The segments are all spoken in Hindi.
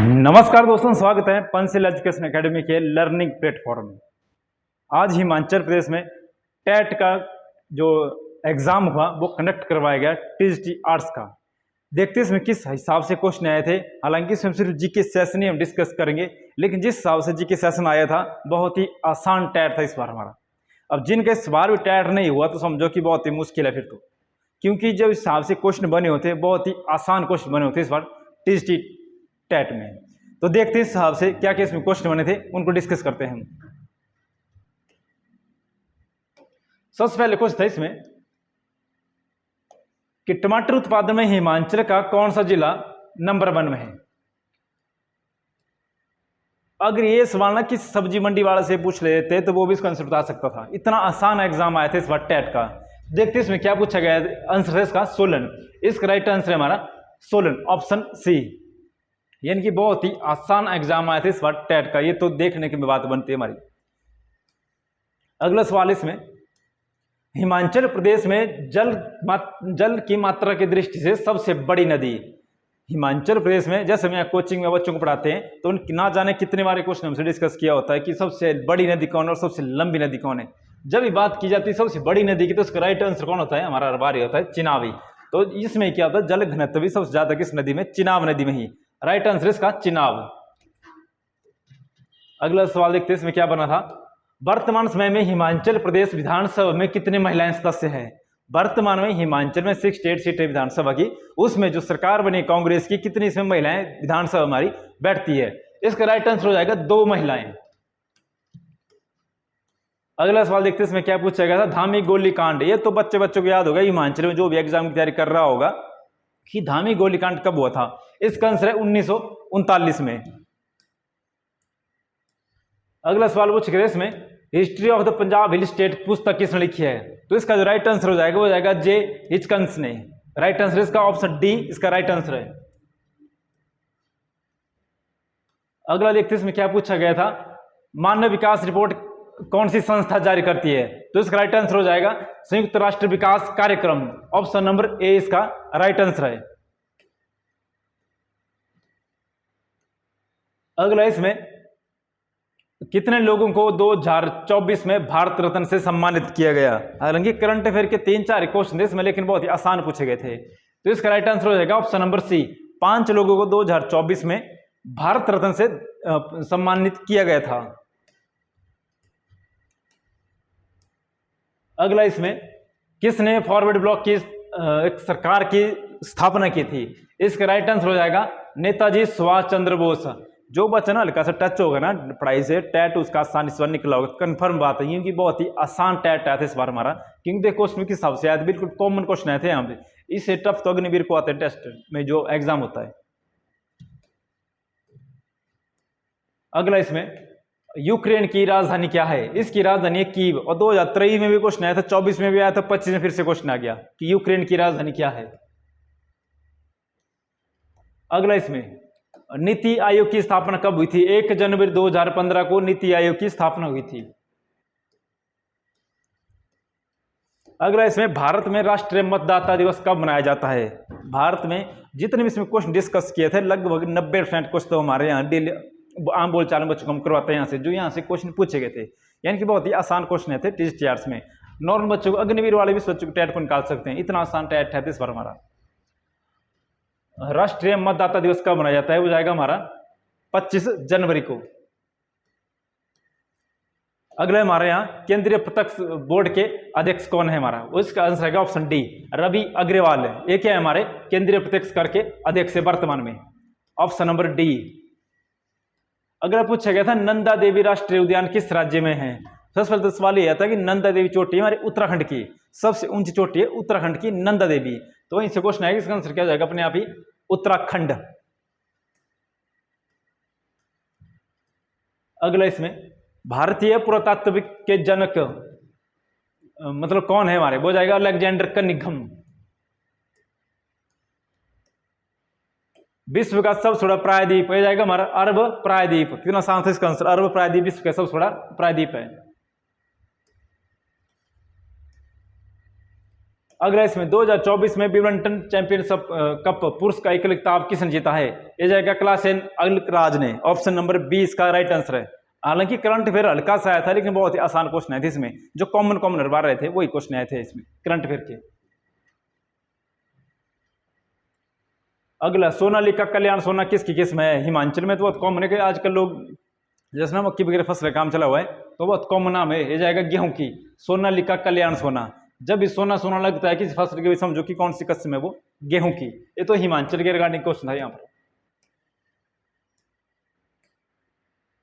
नमस्कार दोस्तों, स्वागत है पंचशील एजुकेशन एकेडमी के लर्निंग प्लेटफॉर्म में। आज हिमाचल प्रदेश में टेट का जो एग्ज़ाम हुआ वो कंडक्ट करवाया गया टीजीटी आर्ट्स का। देखते हैं इसमें किस हिसाब से क्वेश्चन आए थे। हालांकि इसमें सिर्फ जीके सेशन ही हम डिस्कस करेंगे, लेकिन जिस हिसाब से जीके सेशन आया था बहुत ही आसान टेट था इस बार हमारा। अब जिनका इस बार भी टेट नहीं हुआ तो समझो कि बहुत ही मुश्किल है फिर तो, क्योंकि जब इस हिसाब से क्वेश्चन बने होते बहुत ही आसान क्वेश्चन बने होते इस बार टीजीटी टेट में। तो देखते हैं इस हिसाब से क्या क्या इसमें क्वेश्चन बने थे, उनको डिस्कस करते हैं हम। सबसे पहले क्वेश्चन था इसमें कि टमाटर उत्पादन में हिमाचल का कौन सा जिला नंबर 1 में है। अगर ये सवाल ना किसी सब्जी मंडी वाले से पूछ लेते तो वो भी इसका आंसर बता सकता था। इतना आसान एग्जाम आया था इस बार टेट का। देखते हैं इसमें क्या पूछा गया है। आंसर है इसका सोलन। इसका राइट आंसर है हमारा सोलन, ऑप्शन सी। यानी कि बहुत ही आसान एग्जाम आया था इस बार टेट का। ये तो देखने की बात बनती है हमारी। अगला सवाल इसमें, हिमाचल प्रदेश में जल की मात्रा की दृष्टि से सबसे बड़ी नदी। हिमाचल प्रदेश में, जैसे हम यहाँ कोचिंग में बच्चों को पढ़ाते हैं तो उनकी ना जाने कितने बारे क्वेश्चन हमसे डिस्कस किया होता है कि सबसे बड़ी नदी कौन है और सबसे लंबी नदी कौन है। जब भी बात की जाती है सबसे बड़ी नदी की तो उसका राइट आंसर कौन होता है, हमारा बारी होता है चिनावी। तो इसमें क्या होता है, जल घनत्व भी सबसे ज्यादा किस नदी में, चिनाब नदी में ही। राइट आंसर इसका चिनाब। अगला सवाल देखते हैं इसमें क्या बना था। वर्तमान समय में हिमाचल प्रदेश विधानसभा में कितने महिलाएं सदस्य हैं। वर्तमान में हिमाचल में 68 सीटें विधानसभा की, उसमें जो सरकार बनी कांग्रेस की, कितनी इसमें महिलाएं विधानसभा हमारी बैठती है। इसका राइट आंसर हो जाएगा 2 महिलाएं। अगला सवाल देखते हैं इसमें क्या पूछा गया था। धामी गोलीकांड, ये तो बच्चों को याद होगा हिमाचल में जो भी एग्जाम की तैयारी कर रहा होगा कि धामी गोलीकांड कब हुआ था। इसका आंसर है 1939 में। अगला सवाल पूछा गया इसमें, history of the Punjab hill state पुस्तक किसने लिखी है। तो इसका जो राइट आंसर हो जाएगा वो जाएगा जे हिचकंस ने। राइट आंसर इसका ऑप्शन डी इसका राइट आंसर है। अगला देखते हैं इसमें क्या पूछा गया था। मानव विकास रिपोर्ट कौन सी संस्था जारी करती है। तो इसका राइट आंसर हो जाएगा संयुक्त राष्ट्र विकास कार्यक्रम, ऑप्शन नंबर ए इसका राइट आंसर है। अगला इसमें, कितने लोगों को 2024 में भारत रत्न से सम्मानित किया गया। हालांकि करंट अफेयर के 3-4 क्वेश्चन थे इसमें, लेकिन बहुत ही आसान पूछे गए थे। तो इसका राइट आंसर हो जाएगा ऑप्शन नंबर सी। 5 लोगों को 2024 में भारत रत्न से सम्मानित किया गया था। अगला इसमें, किसने फॉरवर्ड ब्लॉक की एक सरकार की स्थापना की थी। इसका राइट आंसर हो जाएगा नेताजी सुभाष चंद्र बोस। जो बच्चा ना हल्का सा टच होगा ना पढ़ाई से, टैट उसका आसान इस बार निकला होगा, कंफर्म बात है, क्योंकि बहुत ही आसान टैट आया था इस बार हमारा। क्योंकि देखो क्वेश्चन के हिसाब से आया, बिल्कुल कॉमन क्वेश्चन आए थे यहाँ पे। इससे टफ तो अग्निवीर को आते हैं टेस्ट में जो एग्जाम होता है। अगला इसमें, यूक्रेन की राजधानी क्या है। इसकी राजधानी है कीव। और 2023 में भी क्वेश्चन आया था, 24 में भी आया था, 25 में फिर से क्वेश्चन आ गया कि यूक्रेन की राजधानी क्या है। अगला इसमें, नीति आयोग की स्थापना कब हुई थी। 1 जनवरी 2015 को नीति आयोग की स्थापना हुई थी। अगला इसमें, भारत में राष्ट्रीय मतदाता दिवस कब मनाया जाता है। भारत में जितने भी इसमें क्वेश्चन डिस्कस किए थे लगभग 90% क्वेश्चन तो हमारे यहाँ डेली आम बोलचाल में बच्चों को हम करवाते हैं यहाँ से, जो यहाँ से क्वेश्चन पूछे गए थे। यानी कि बहुत ही आसान क्वेश्चन थे टीजीटी आर्ट्स में। नॉर्मल बच्चों को, अग्निवीर वाले भी बच्चों को टैट को निकाल सकते हैं, इतना आसान टैट है इस बार हमारा। राष्ट्रीय मतदाता दिवस कब मनाया जाता है, वो जाएगा हमारा 25 जनवरी को। अगले हमारे यहाँ केंद्रीय प्रत्यक्ष बोर्ड के अध्यक्ष कौन है हमारा, उसका आंसर है ऑप्शन डी रवि अग्रवाल है। ये क्या है हमारे केंद्रीय प्रत्यक्ष कर के अध्यक्ष है वर्तमान में, ऑप्शन नंबर डी। अगला पूछा गया था नंदा देवी राष्ट्रीय उद्यान किस राज्य में है। सबसे पहले तो सवाल ये आता है कि नंदा देवी चोटी हमारे उत्तराखंड की सबसे ऊंची चोटी है, उत्तराखंड की नंदा देवी। तो वहीं से क्वेश्चन आएगा, इसका आंसर क्या जाएगा अपने आप ही उत्तराखंड। अगला इसमें, भारतीय पुरातत्व के जनक मतलब कौन है हमारे, वो जाएगा अलेक्जेंडर कनिंघम। विश्व का सबसे बड़ा प्रायद्वीप ये जाएगा हमारा अरब प्रायद्वीप। कितना आसान था इसका आंसर, अरब प्रायद्वीप विश्व का सबसे बड़ा प्रायद्वीप है। अगला इसमें 2024 में विम्बलडन चैंपियनशिप कप पुरुष का एकल खिताब किसने जीता है? ये जाएगा क्लासेन अग्रराज ने। ऑप्शन नंबर 20 का राइट आंसर है। हालांकि करंट अफेयर हल्का सा आया था, लेकिन बहुत ही आसान क्वेश्चन आए थे इसमें, जो कॉमन हर बार रहे थे वही क्वेश्चन आए थे इसमें करंट अफेयर के। अगला सोनालिका कल्याण सोना किसकी किस्म है? हिमाचल में तो बहुत कॉमन है कि आजकल लोग जैसे ना मक्की वगैरह फसल काम चला हुआ है, तो बहुत कॉमन नाम है। ये जाएगा गेहूं की, सोनालिका कल्याण सोना। जब भी सोना सोना लगता है किसी फसल के भी, समझो कि कौन सी किस्म है वो, गेहूं की। ये तो हिमाचल के रिगार्डिंग क्वेश्चन था यहाँ पर।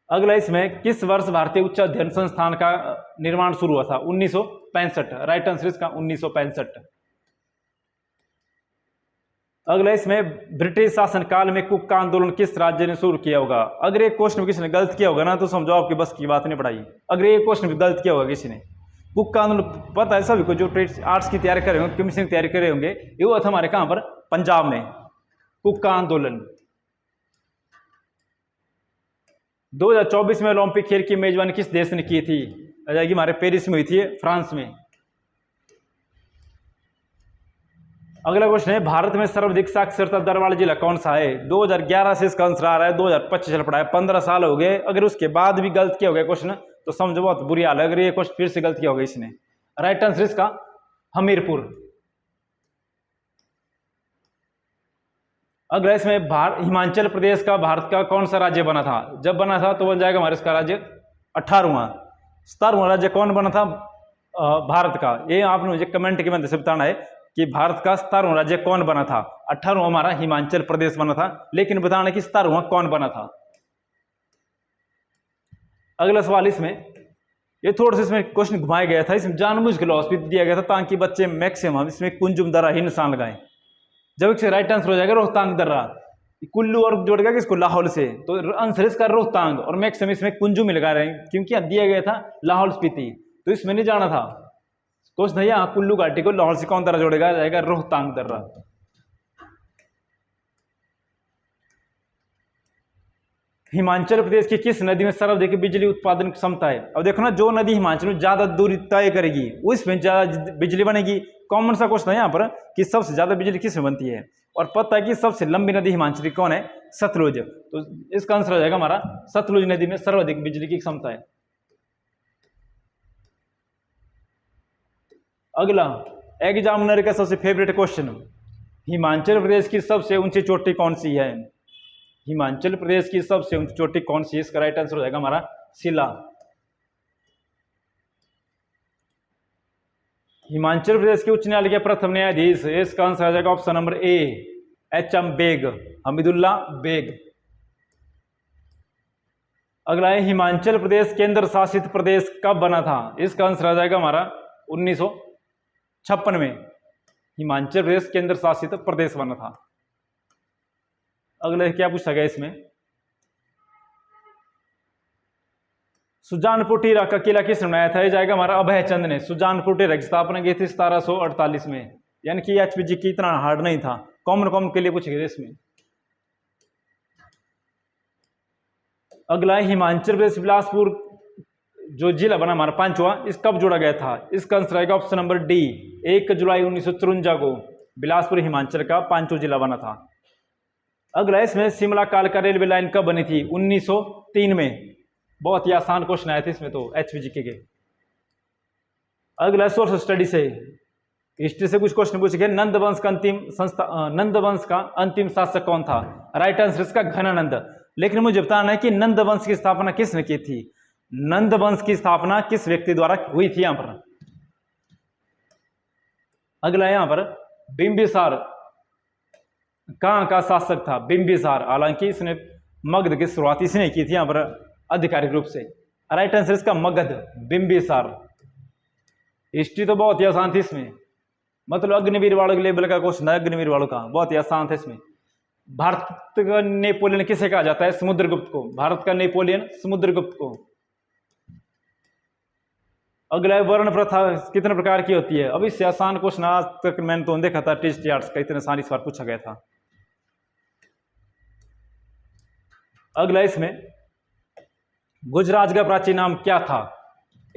अगला इसमें किस वर्ष भारतीय उच्च अध्ययन संस्थान का निर्माण शुरू हुआ था? 1965। राइट आंसर इसका 1965। अगला इसमें ब्रिटिश शासनकाल में कुक का आंदोलन किस राज्य ने शुरू किया होगा? अगर एक क्वेश्चन किसी ने गलत किया होगा ना, तो समझो आपकी बस की बात नहीं पढ़ाई। अगर एक क्वेश्चन भी गलत किया होगा किसी ने, कुक का आंदोलन पता है सभी को, जो आर्ट्स की तैयारी कर रहे होंगे, केमिस्ट्री की तैयारी कर रहे होंगे, ये हुआ था हमारे कहां पर? पंजाब में, कुक का आंदोलन। 2024 में ओलंपिक खेल की मेजबानी किस देश ने की थी? जाएगी हमारे पेरिस में हुई थी, फ्रांस में। अगला क्वेश्चन है, भारत में सर्वाधिक साक्षरता दर वाला जिला कौन सा है? 2011 से इसका आंसर आ रहा है, 2025 चल पड़ा है, 15 साल हो गए। अगर उसके बाद भी गलत किया हो गया क्वेश्चन, तो समझो बहुत बुरी हाल है। अगर ये क्वेश्चन फिर से गलत किया होगा इसने। राइट आंसर इसका हमीरपुर। अगला इसमें हिमाचल प्रदेश का भारत का कौन सा राज्य बना था? जब बना था तो बन जाएगा हमारे इसका राज्य 18वां। 17वां राज्य कौन बना था भारत का? ये आपने मुझे कमेंट के मध्य से बताना है कि भारत का 17वां राज्य कौन बना था। 18वां हमारा हिमाचल प्रदेश बना था, लेकिन बताना कि 17वां कौन बना था। अगला सवाल इसमें, ये थोड़ा सा इसमें क्वेश्चन घुमाया गया था, इसमें जानबूझ के लॉस भी दिया गया था ताकि बच्चे मैक्सिमम इसमें कुंजुम दर्रा ही निशान लगाएं। जब इससे राइट आंसर हो जाएगा रोहतांग दर्रा, कुल्लू और जोड़ेगा किसको? लाहौल से, तो आंसर इसका रोहतांग। और मैक्सिमम इसमें कुंजुम ही लगा रहे हैं, क्योंकि दिया गया था लाहौल स्पीति, तो इसमें नहीं जाना था क्वेश्चन। यहाँ कुल्लू घाटी को लाहौल से कौन दर्रा जोड़ेगा? जाएगा रोहतांग दर्रा। हिमाचल प्रदेश की किस नदी में सर्वाधिक बिजली उत्पादन क्षमता है? अब देखो ना, जो नदी हिमाचल में ज्यादा दूरी तय करेगी उसमें ज्यादा बिजली बनेगी। कॉमन सा क्वेश्चन है यहाँ पर कि सबसे ज्यादा बिजली किस में बनती है, और पता है कि सबसे लंबी नदी हिमाचल की कौन है? सतलुज। तो इसका आंसर हो जाएगा हमारा सतलुज नदी में सर्वाधिक बिजली की क्षमता है। अगला एग्जामिनर का सबसे फेवरेट क्वेश्चन, हिमाचल प्रदेश की सबसे ऊंची चोटी कौन सी है? हिमाचल प्रदेश की सबसे ऊंची चोटी कौन सी है? इसका राइट आंसर हो जाएगा हमारा शिला। हिमाचल प्रदेश के उच्च न्यायालय के प्रथम न्यायाधीश, इसका आंसर आ जाएगा option number A, H M. Baig, Hamidullah Baig. अगला है, हिमाचल प्रदेश केंद्र शासित प्रदेश कब बना था? इसका आंसर आ जाएगा हमारा 1956 में हिमाचल प्रदेश केंद्र शासित प्रदेश बना था। अगला क्या पूछा गया इसमें, सुजानपुर टीरा का किला किसने बनाया था? ये जाएगा हमारा अभय चंद ने। सुजानपुर टीरा की स्थापना की थी 1748 में, यानी कि एचपीजी की इतना हार्ड नहीं था, कॉमन के लिए पूछे गए इसमें। अगला है, हिमाचल प्रदेश बिलासपुर जो जिला बना हमारा 5वां, इस कब जोड़ा गया था? इसका आंसर आएगा ऑप्शन नंबर डी, 1 जुलाई 1954 को बिलासपुर हिमाचल का 5वां जिला बना था। अगला इसमें, शिमला कालका रेलवे लाइन कब बनी थी? 1903 में। बहुत ही आसान क्वेश्चन आए थे इसमें तो एचपीजी के। अगला सोर्स स्टडी से, हिस्ट्री से कुछ क्वेश्चन पूछे गए। नंदवंश का अंतिम शासक कौन था? राइट आंसर इसका घनानंद। लेकिन मुझे बताना है कि नंदवंश की स्थापना किसने की थी? नंदवंश की स्थापना किस व्यक्ति द्वारा हुई थी यहां पर? अगला यहां पर, बिंबिसार कहां का शासक था? बिंबिसार। हालांकि इसने मगध की शुरुआत इसने की थी यहां पर आधिकारिक रूप से। राइट आंसर इसका मगध, बिंबिसार। हिस्ट्री तो बहुत ही आसान थी इसमें, मतलब अग्निवीर वालों के लेवल का क्वेश्चन है, अग्निवीर वालों का बहुत ही आसान था इसमें। भारत का नेपोलियन किसे कहा जाता है? समुद्रगुप्त को। भारत का नेपोलियन समुद्रगुप्त को। अगला, वर्ण प्रथा कितने प्रकार की होती है? अब इससे आसान क्वेश्चन आज तक मैंने तो देखा था टीएसटी आर्ट्स का, इतने आसान इस बार पूछा गया था। अगला इसमें, गुजरात का प्राचीन नाम क्या था?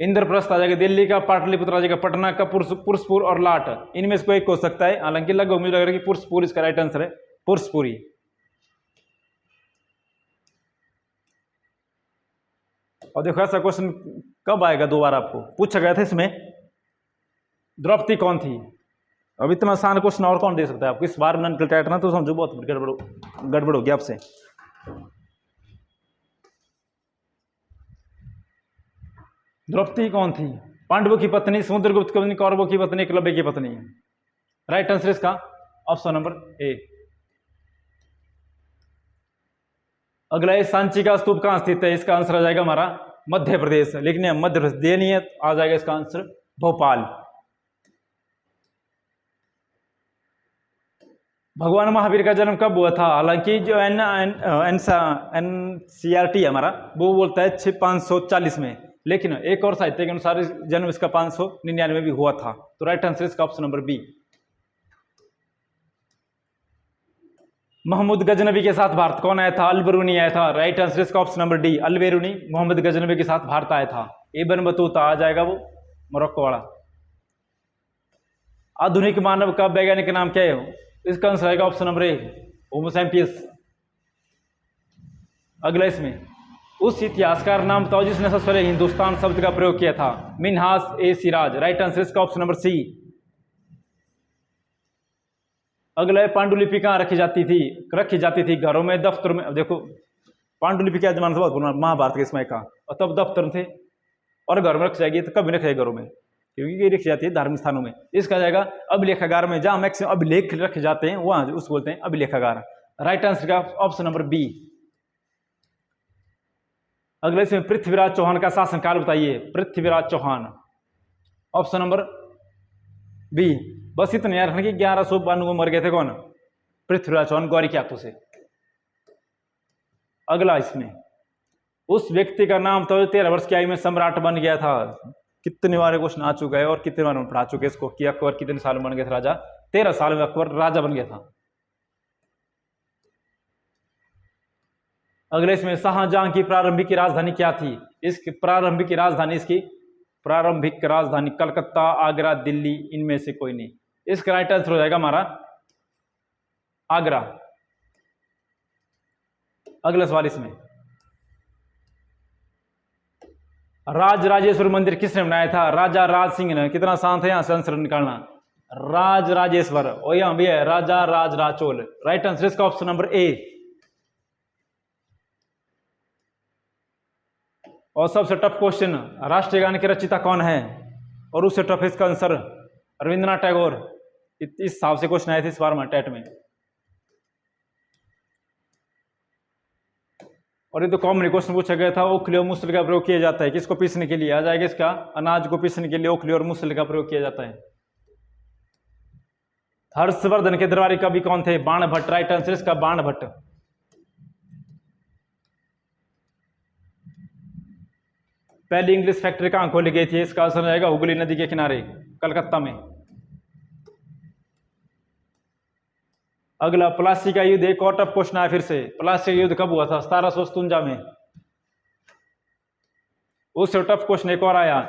इंद्रप्रस्थ आ जाएगा दिल्ली का, पाटलिपुत्र आ जाएगा पटना का, पुरुषपुर और लाट, इनमें से कोई एक हो सकता है। हालांकि लगभग मुझे लग रहा है कि पुरुषपुर इसका राइट आंसर है, पुरुषपुरी। और देखो ऐसा क्वेश्चन कब आएगा दोबारा, आपको पूछा गया था इसमें द्रौपदी कौन थी। अब इतना आसान क्वेश्चन और कौन दे सकता है आपको, इस बार नन टाइट ना तो समझो बहुत गड़बड़ होगी आपसे। द्रौपदी कौन थी? पांडवों की पत्नी, समुद्रगुप्त की पत्नी, कौरवों की पत्नी, एकलव्य की पत्नी। राइट आंसर इसका ऑप्शन नंबर ए। अगला है सांची का स्तूप कहां स्थित है, इसका आंसर आ जाएगा हमारा मध्य प्रदेश, लेकिन मध्य प्रदेश दे नहीं है, आ जाएगा इसका आंसर भोपाल। भगवान महावीर का जन्म कब हुआ था? हालांकि जो एनसीईआरटी है हमारा वो बोलता है 540 में, लेकिन एक और साहित्य के अनुसार जन्म इसका 599 में भी हुआ था। तो राइट आंसर इसका option number B. Mohammad Ghaznavi के साथ भारत कौन आया था? अल-बिरूनी आया था। राइट आंसर इसका option number D, Al-Biruni Mohammad Ghaznavi के साथ भारत आया था। इब्न बतूता आ जाएगा वो मोरक्को वाला। आधुनिक मानव का वैज्ञानिक नाम क्या है? इसका आंसर आएगा ऑप्शन नंबर ए, होमो सैपियंस। अगला इसमें उस इतिहासकार नाम बताओ जिसने सबसे पहले हिंदुस्तान शब्द का प्रयोग किया था। मिन्हाज ए सिराज। राइट आंसर इसका ऑप्शन नंबर सी। अगला पांडुलिपि कहाँ रखी जाती थी घरों में, दफ्तरों में। देखो पांडुलिपि क्या जमाना था, बहुत महाभारत के समय का, और तब दफ्तर थे और घर में रख जाएगी, तो कभी रखे घरों में, क्योंकि ये रखी जाती है धार्मिक स्थानों में। इसका जाएगा अभिलेखागार में, जहां मैक्सिमम अभिलेख रखे जाते हैं वहां उसको बोलते हैं अभिलेखागार। राइट आंसर का ऑप्शन नंबर बी। अगले इसमें पृथ्वीराज चौहान का शासनकाल बताइए। Prithviraj Chauhan, option number B. बस इतना याद रखना कि 1192 में मर गए थे कौन? पृथ्वीराज चौहान, गौरी के हाथों से। अगला इसमें उस व्यक्ति का नाम तो 13 वर्ष की आयु में सम्राट बन गया था। कितने बार क्वेश्चन आ चुका है और कितने बार हम पढ़ा चुके इसको कि अकबर कितने साल में बन गया था राजा? 13 साल में अकबर राजा बन गया था। अगले इसमें शाहजहां की प्रारंभिक राजधानी क्या थी? इसकी प्रारंभिक राजधानी कलकत्ता, आगरा, दिल्ली, इनमें से कोई नहीं। इसका राइट आंसर हो जाएगा हमारा आगरा। अगला सवाल इसमें राज राजेश्वर मंदिर किसने बनाया था? राजा राज सिंह ने। कितना आसान था यहां से आंसर निकालना। राज राजेश्वर, और यहां भी है राजा राज राचोल। राइट आंसर इसका ऑप्शन नंबर ए। और सबसे टफ क्वेश्चन, राष्ट्रीय गान के रचयिता कौन है? और उससे टफ इसका आंसर रविंद्रनाथ टैगोर। इस हिसाब से क्वेश्चन आए थे इस बार में टेट में। और ये तो कॉमन क्वेश्चन पूछा गया था। ओखली और मूसल का प्रयोग किया जाता है किसको पीसने के लिए? आ जाएगा इसका अनाज को पीसने के लिए ओखली और मूसल का प्रयोग किया जाता है। हर्षवर्धन के दरबारी कवि कौन थे? बाणभट्ट। राइट आंसर इसका बाणभट्ट। पहली इंग्लिश फैक्ट्री कहां खोली गई थी? इसका आंसर आएगा हुगली नदी के किनारे, कलकत्ता में। अगला प्लासी का युद्ध, एक और टफ क्वेश्चन आया फिर से। प्लासी का युद्ध कब हुआ था? 1757 में। उससे टफ क्वेश्चन एक और आया।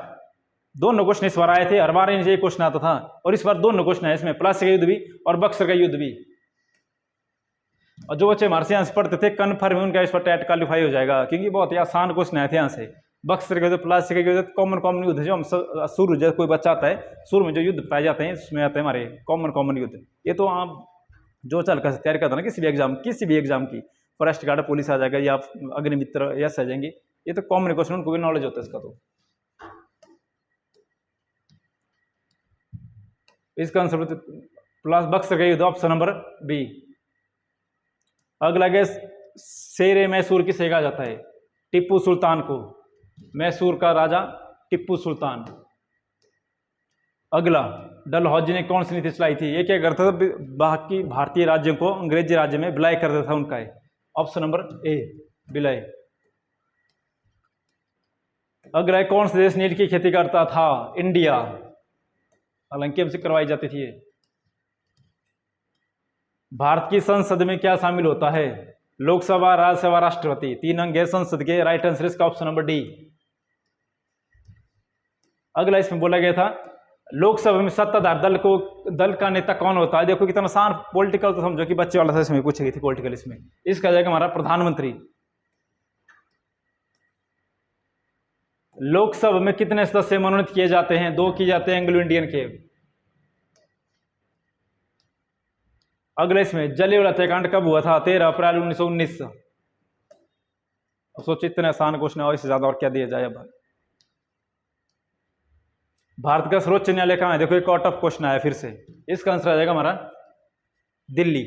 दोनों क्वेश्चन इस बार आए थे, हर बार ये क्वेश्चन आता था, और इस बार दोनों क्वेश्चन है इसमें, प्लासी का युद्ध भी और बक्सर का युद्ध भी। और जो बच्चे हमारे से यहाँ से पढ़ते थे कन्फर्म उनका इस पर टेट क्वालिफाई हो जाएगा, क्योंकि बहुत ही आसान क्वेश्चन आए थे यहाँ से। बक्सर का युद्ध, प्लासी का युद्ध, कॉमन युद्ध जो हम शुरू जब कोई बच्चा आता है शुरू में जो युद्ध पाए जाते हैं इसमें आते हैं हमारे कॉमन युद्ध। ये तो आप जो चल कर तैयारी करता ना किसी भी एग्जाम की, फॉरेस्ट गार्ड, पुलिस आ जाएगा या अग्निमित्र, यस आ जाएंगे, ये तो कॉमन क्वेश्चन, उनको भी नॉलेज होता है इसका। तो इसका आंसर प्लस बक्सर का युद्ध, ऑप्शन नंबर बी। अगला गैस, शेर मैसूर किसे कहा जाता है? टिप्पू सुल्तान को। मैसूर का राजा टिप्पू सुल्तान। अगला, डलहौजी ने कौन सी नीति चलाई थी? ये क्या करता था? बाकी भारतीय राज्यों को अंग्रेजी राज्य में विलय कर देता था उनका। ऑप्शन नंबर ए, विलय। अगला, कौन से देश नील की खेती करता था? इंडिया। हालांकि हमसे करवाई जाती थी। भारत की संसद में क्या शामिल होता है? लोकसभा, राज्यसभा, राष्ट्रपति। 3 अंग है संसद के। राइट आंसर इसका ऑप्शन नंबर डी। अगला इसमें बोला गया था लोकसभा में सत्ताधार दल का नेता कौन होता है। देखो कितना आसान पॉलिटिकल, तो समझो कि बच्चे वाला था, इसमें पूछी गई थी पॉलिटिकल। इसमें इसका जाएगा हमारा प्रधानमंत्री। लोकसभा में कितने सदस्य मनोनीत किए जाते हैं? 2 किए जाते हैं एंग्लो इंडियन के। अगले इसमें जलियांवाला हत्याकांड कब हुआ था? 13 अप्रैल 1919। सोचिए इतने आसान क्वेश्चन है, और इससे ज्यादा और क्या दिया जाए। अब भारत का सर्वोच्च न्यायालय कहाँ है? देखो एक आउट ऑफ क्वेश्चन आया फिर से। इसका आंसर आ जाएगा हमारा दिल्ली।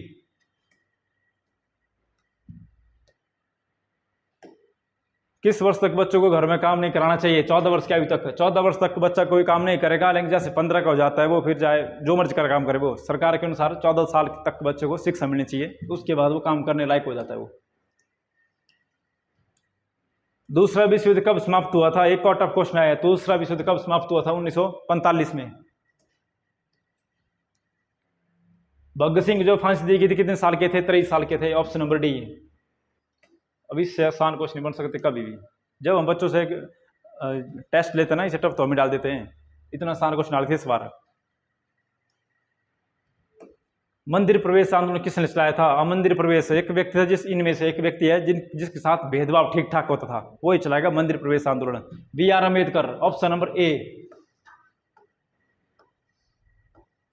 किस वर्ष तक बच्चों को घर में काम नहीं कराना चाहिए? 14 वर्ष के आयु तक। 14 वर्ष तक बच्चा कोई काम नहीं करेगा, लेकिन जैसे 15 का हो जाता है वो फिर जाए जो मर्जी कर काम करे। वो सरकार के अनुसार 14 साल तक बच्चे को शिक्षा मिलनी चाहिए, उसके बाद वो काम करने लायक हो जाता है वो। दूसरा विश्व युद्ध कब समाप्त हुआ था? एक आउट ऑफ क्वेश्चन आया। दूसरा विश्व युद्ध कब समाप्त हुआ था? 1945 में। भगत सिंह जो फांसी दी गई थी कितने साल के थे? 23 साल के थे। Option number D. अब इससे आसान क्वेश्चन नहीं बन सकते कभी भी। जब हम बच्चों से टेस्ट लेते हैं ना, इसे टफ तो हमें डाल देते हैं। इतना आसान क्वेश्चन डालते इस बार। मंदिर प्रवेश आंदोलन किसने चलाया था? मंदिर प्रवेश एक व्यक्ति था, इनमें से एक व्यक्ति है जिसके साथ भेदभाव ठीक ठाक होता था, वो ही चलाएगा मंदिर प्रवेश आंदोलन। BR अम्बेडकर। ऑप्शन नंबर ए।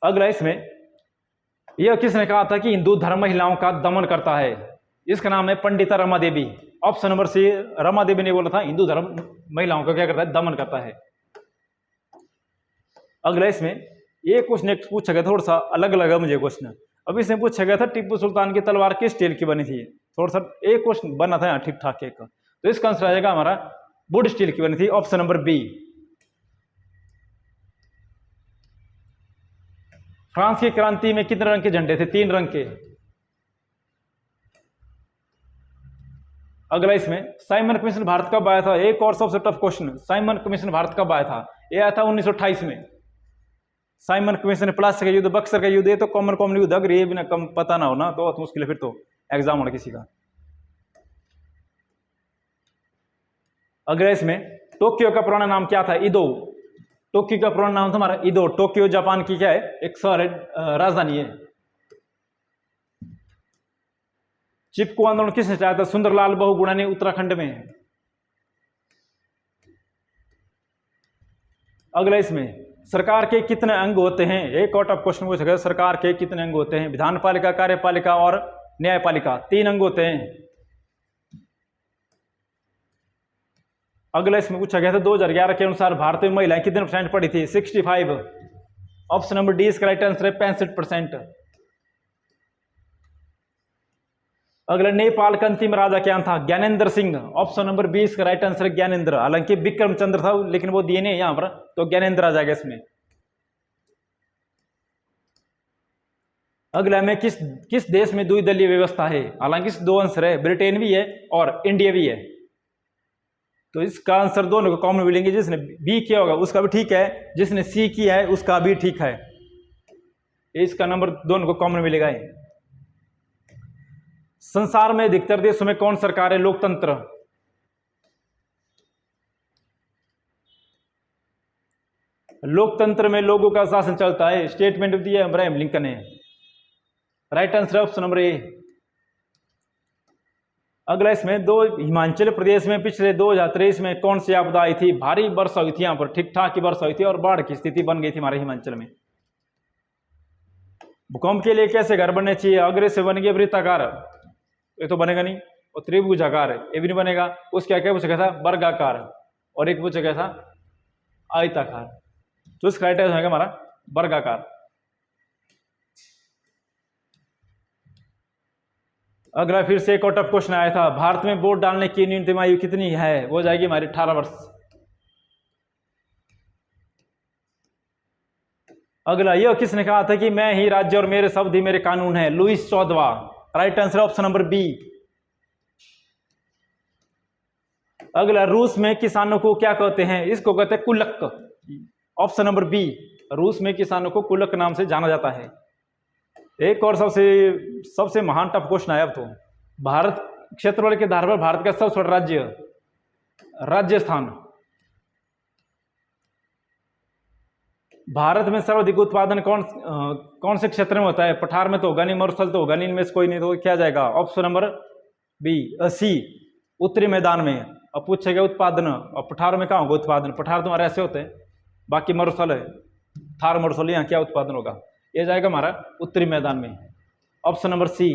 अगला इसमें यह किसने कहा था कि हिंदू धर्म महिलाओं का दमन करता है? इसका नाम है Pandita Rama Devi. Option number C. Rama Devi ने बोला था हिंदू धर्म महिलाओं का क्या करता है? दमन करता है। अगला इसमें ये क्वेश्चन पूछा गया, थोड़ा सा अलग लगा मुझे क्वेश्चन। अब इसमें पूछा गया था टीपू सुल्तान की तलवार किस स्टील की बनी थी? थोड़ा सा एक क्वेश्चन बना था यहाँ ठीक ठाक एक, तो इसका आंसर आ जाएगा हमारा वुड स्टील की बनी थी। Option number B. फ्रांस की क्रांति में कितने रंग के झंडे थे? 3 रंग के। अगला इसमें साइमन कमीशन भारत कब आया था? एक और सबसे tough question, Simon commission Bharat कब आया था? ये आया था 1928 में। साइमन कमीशन, प्लासी का युद्ध, बक्सर का युद्ध, ये तो कॉमन युद्ध। अगर ये भी ना कम पता ना हो ना तो बहुत मुश्किल है फिर तो एग्जाम होना किसी का। अगला इसमें टोक्यो का पुराना नाम क्या था? ईदो। टोक्यो का पुराना नाम था हमारा ईदो। टोक्यो जापान की क्या है? एक शहर है, राजधानी है। चिपको आंदोलन किसने चलाया था? सुंदरलाल बहुगुणा ने उत्तराखंड में। अगला इसमें सरकार के कितने अंग होते हैं? एक आउट ऑफ क्वेश्चन पूछा गया, सरकार के कितने अंग होते हैं? विधानपालिका, कार्यपालिका और न्यायपालिका, 3 अंग होते हैं। अगला इसमें पूछा गया था 2011 के अनुसार भारत में महिलाएं कितने % पढ़ी थी? 65। ऑप्शन नंबर डी इसका राइट आंसर है 65%। अगला नेपाल का अंतिम राजा क्या था? Gyanendra Singh. Option number B इसका राइट आंसर है ज्ञानेंद्र। हालांकि विक्रम चंद्र था लेकिन वो दिए नहीं यहां पर, तो ज्ञानेंद्र आ जाएगा इसमें। अगला में किस देश में द्विदलीय व्यवस्था है? हालांकि इस 2 आंसर है, ब्रिटेन भी है और इंडिया भी है, तो इसका आंसर दोनों को कॉमन मिलेंगे। जिसने बी किया होगा उसका भी ठीक है, जिसने सी किया है उसका भी ठीक है। इसका नंबर दोनों को कॉमन मिलेगा। संसार में अधिकतर देशों में कौन सरकार है? लोकतंत्र। लोकतंत्र में लोगों का शासन चलता है। स्टेटमेंट दिया अब्राहम लिंकन ने। राइट आंसर ऑप्शन नंबर ए। अगला इसमें हिमाचल प्रदेश में पिछले 2023 में कौन सी आपदा आई थी? भारी वर्षा हुई थी, यहां पर ठीक ठाक की वर्षा हुई थी और बाढ़ की स्थिति बन गई थी हमारे हिमाचल में। भूकंप के लिए कैसे घर बनने चाहिए? अग्र से बन गए वृत्ताकार, ये तो बनेगा नहीं, और त्रिभुजाकार ये भी नहीं बनेगा। उसका क्या पूछा गया था? वर्गाकार, और एक पूछा गया था आयताकार। तो इसका राइट आंसर होगा हमारा वर्गाकार। अगला फिर से एक आउट ऑफ क्वेश्चन आया था, भारत में वोट डालने की न्यूनतम आयु कितनी है? वो जाएगी हमारी 18 वर्ष। अगला यह किसने कहा था कि मैं ही राज्य और मेरे शब्द ही मेरे कानून है? Louis 14। Right answer option number B. अगला रूस में किसानों को क्या कहते हैं? इसको कहते हैं कुलक। Option number B. रूस में किसानों को कुलक नाम से जाना जाता है। एक और सबसे महान टफ क्वेश्चन आया अब तो, भारत क्षेत्रफल के आधार पर भारत का सबसे बड़ा राज्य राजस्थान। भारत में सर्वाधिक उत्पादन कौन से क्षेत्र में होता है? पठार में तो होगा नहीं, मरुस्थल तो होगा नहीं, इनमें से कोई नहीं, तो क्या जाएगा? ऑप्शन नंबर सी, उत्तरी मैदान में। अब पूछेगा उत्पादन, और पठार में कहाँ होगा उत्पादन? पठार तुम्हारे ऐसे होते हैं, बाकी मरुस्थल है, थार मरुस्थल, यहाँ क्या उत्पादन होगा? ये जाएगा हमारा उत्तरी मैदान में। ऑप्शन नंबर सी।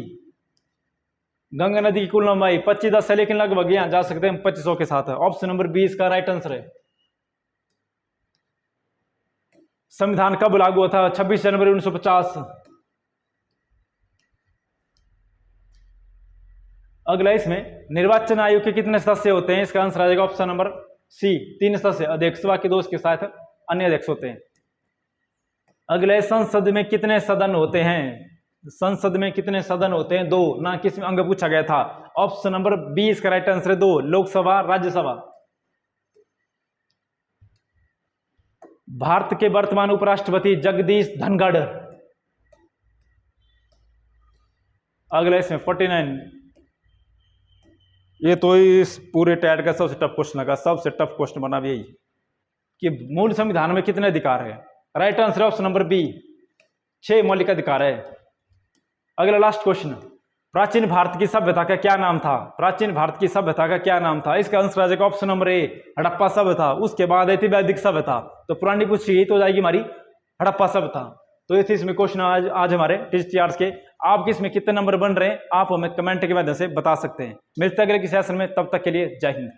गंगा नदी की कुल लंबाई 2510 है, लेकिन लगभग यहाँ जा सकते हैं 2500 के साथ है। ऑप्शन नंबर 20 का राइट आंसर है। संविधान कब लागू हुआ था? 26 जनवरी 1950। अगला इसमें निर्वाचन आयोग के कितने सदस्य होते हैं? इसका आंसर आ जाएगा ऑप्शन नंबर सी, 3 सदस्य, अध्यक्ष बाकी 2 के साथ अन्य अध्यक्ष होते हैं। अगले संसद में कितने सदन होते हैं? संसद में कितने सदन होते हैं? 2, ना किस अंग पूछा गया था। ऑप्शन नंबर 20 का राइट आंसर है 2, लोकसभा राज्यसभा। भारत के वर्तमान उपराष्ट्रपति जगदीश धनखड़। अगला इसमें 49, ये तो इस पूरे टैट का सबसे टफ क्वेश्चन लगा, सबसे टफ क्वेश्चन बना यही कि मूल संविधान में कितने अधिकार है? Right answer option number B, 6 मौलिक अधिकार है। अगला लास्ट क्वेश्चन, प्राचीन भारत की सभ्यता का क्या नाम था? प्राचीन भारत की सभ्यता का क्या नाम था? इसका आंसर आ जाएगा ऑप्शन नंबर ए, हड़प्पा सभ्यता। उसके बाद आई थी वैदिक सभ्यता, तो पुरानी पूछी गई तो जाएगी हमारी हड़प्पा सभ्यता। तो ये थे इसमें क्वेश्चन आज हमारे टीजीटी के। आपके इसमें कितने नंबर बन रहे हैं आप हमें कमेंट के माध्यम से बता सकते हैं। मिलते हैं अगले किसी सेशन में, तब तक के लिए जय हिंद।